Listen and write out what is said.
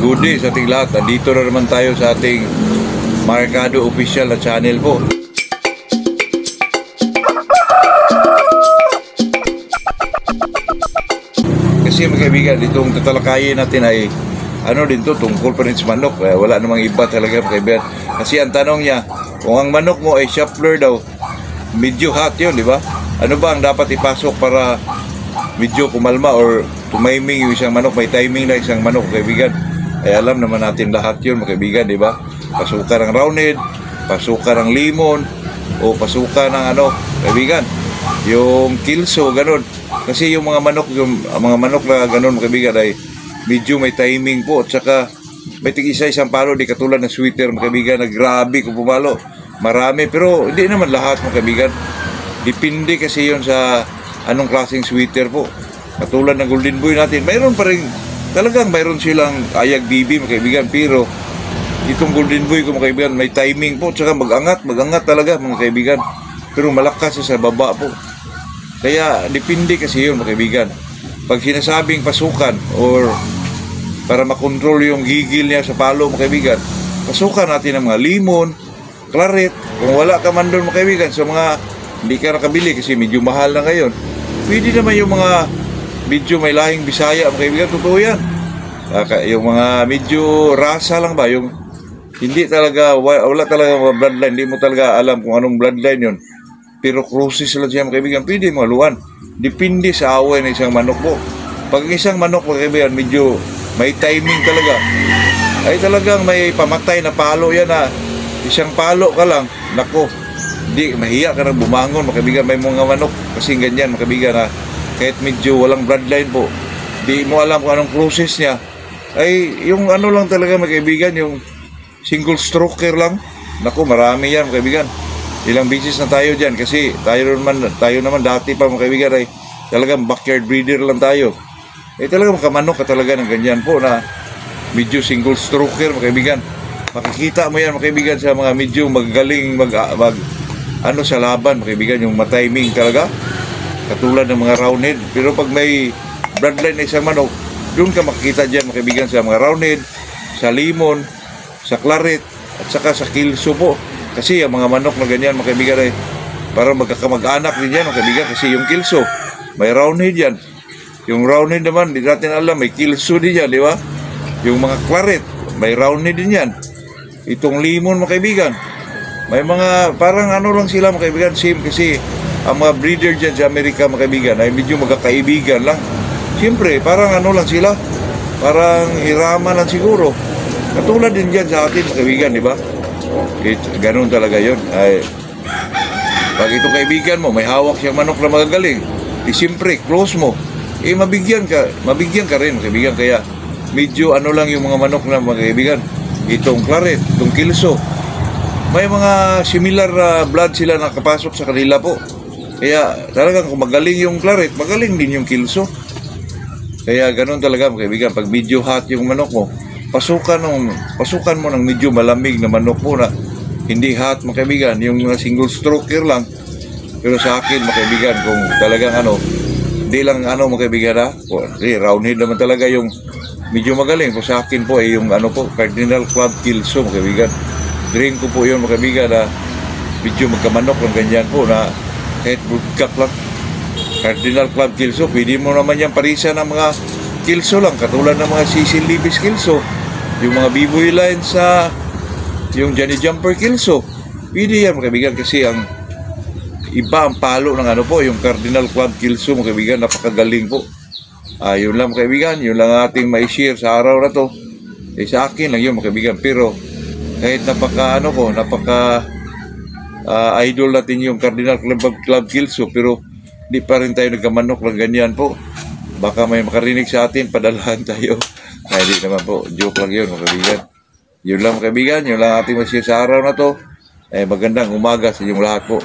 Good day sa ating lahat. Nandito na naman tayo sa ating Markado Official na channel po. Kasi mga kaibigan, itong tatalakayin natin ay ano din to, tungkol pa rin sa manok. Wala namang iba talaga mga kaibigan. Kasi ang tanong niya, kung ang manok mo ay shuffler daw, medyo hot yun, di ba? Ano ba ang dapat ipasok para medyo kumalma or tumiming yung isang manok? May timing na isang manok mga kaibigan. Ay alam naman natin lahat yun mga kaibigan, di ba? Pasukan ng roundhead, pasukan ng limon, o pasukan ng ano, kaibigan, yung kilso, ganun. Kasi yung mga manok na ganun mga kaibigan ay medyo may timing po. At saka may tig-isa-isang palo, di katulad ng sweater mga kaibigan na grabe kung pumalo. Marami, pero hindi naman lahat mga kaibigan. Depende kasi yun sa anong klaseng sweater po. Katulad ng Golden Boy natin, mayroon pa rin, talagang mayroon silang ayag bibi mga kaibigan, pero itong Golden Boy ko mga kaibigan, may timing po, tsaka magangat talaga mga kaibigan, pero malakas sa baba po. Kaya depende kasi yun mga kaibigan. Pag sinasabing pasukan or para makontrol yung gigil niya sa palo mga kaibigan, pasukan natin ang mga limon, claret. Kung wala ka man doon mga kaibigan, sa mga hindi ka nakabili kasi medyo mahal na ngayon, pwede naman yung mga medyo may lahing Bisaya mga kaibigan, totoo yan. Yung mga medyo rasa lang ba, yung hindi talaga, wala talaga mga bloodline, hindi mo talaga alam kung anong bloodline yun, pero cruces lang siya mga kaibigan, pwede mga luwan. Depende sa away ng isang manok po. Pag isang manok mga kaibigan medyo may timing talaga, ay talagang may pamatay na palo yan na isang palo ka lang, nako, di mahiya ka nang bumangon mga kaibigan. May mga manok kasi ganyan mga kaibigan na kahit medyo walang bloodline po, di mo alam kung anong process niya, ay yung ano lang talaga mga kaibigan, yung single stroker lang. Naku, marami yan mga kaibigan. Ilang beses na tayo dyan kasi tayo naman dati pa mga kaibigan ay talagang backyard breeder lang tayo. Talagang makamanok ka talaga ng ganyan po na medyo single stroker mga kaibigan. Makikita mo yan mga kaibigan sa mga medyo magaling ano sa laban mga kaibigan, yung matiming talaga, katulad ng mga roundhead. Pero pag may bloodline na isang manok, doon ka makikita dyan mga kaibigan sa mga roundhead, sa limon, sa claret, at saka sa kilso po. Kasi yung mga manok na ganyan mga kaibigan ay parang magkakamag-anak din yan mga kaibigan, kasi yung kilso may roundhead yan. Yung roundhead naman, di natin alam, may kilso din yan, di ba? Yung mga claret, may roundhead din yan. Itong limon mga kaibigan, may mga parang ano lang sila mga kaibigan, same kasi ang mga breeder dyan sa Amerika mga kaibigan ay medyo magkakaibigan lang. Siyempre, parang ano lang sila, parang irama lang siguro. Katulad din dyan sa atin mga kaibigan, di ba? Ganun talaga yun. Ay, pag itong kaibigan mo, may hawak siyang manok na magagaling, di siyempre, close mo, mabigyan ka rin mga kaibigan. Kaya medyo ano lang yung mga manok na mga kaibigan, itong claret, itong kilso, may mga similar blood sila nakapasok sa kanila po. Kaya talagang kung magaling yung claret, magaling din yung kilso. Kaya ganun talaga mga kaibigan. Pag medyo hot yung manok mo, pasukan mo ng medyo malamig na manok mo na hindi hot mga kaibigan, yung single stroker lang. Pero sa akin mga kaibigan, kung talagang ano, hindi lang ano mga kaibigan ha, roundhead naman talaga yung medyo magaling. Kung sa akin po ay yung ano po, Cardinal Club Kilso mga kaibigan. Drink ko po yun mga kaibigan na medyo magkamanok ng ganyan po na kahit broadcast lang. Cardinal Club Kilso, pwede mo naman yan parisa ng mga kilso lang, katulad ng mga Cecil Libis Kilso, yung mga B-Boy lines sa yung Johnny Jumper Kilso, pwede yan mga kaibigan. Kasi ang iba ang palo ng ano po, yung Cardinal Club Kilso mga kaibigan, napakagaling po. Yun lang mga kaibigan, yun lang ating mai-share sa araw na to. Sa akin lang yun mga kaibigan, pero kahit napaka idol natin yung Cardinal Club Kilso, pero di pa rin tayo nagkamanok ng ganyan po. Baka may makarinig sa atin, padalahan tayo. Hindi naman po, joke lang yun mga kaibigan. Yun lang mga kaibigan, yun lang ating ma-share sa araw na to. Magandang umaga sa inyong lahat po.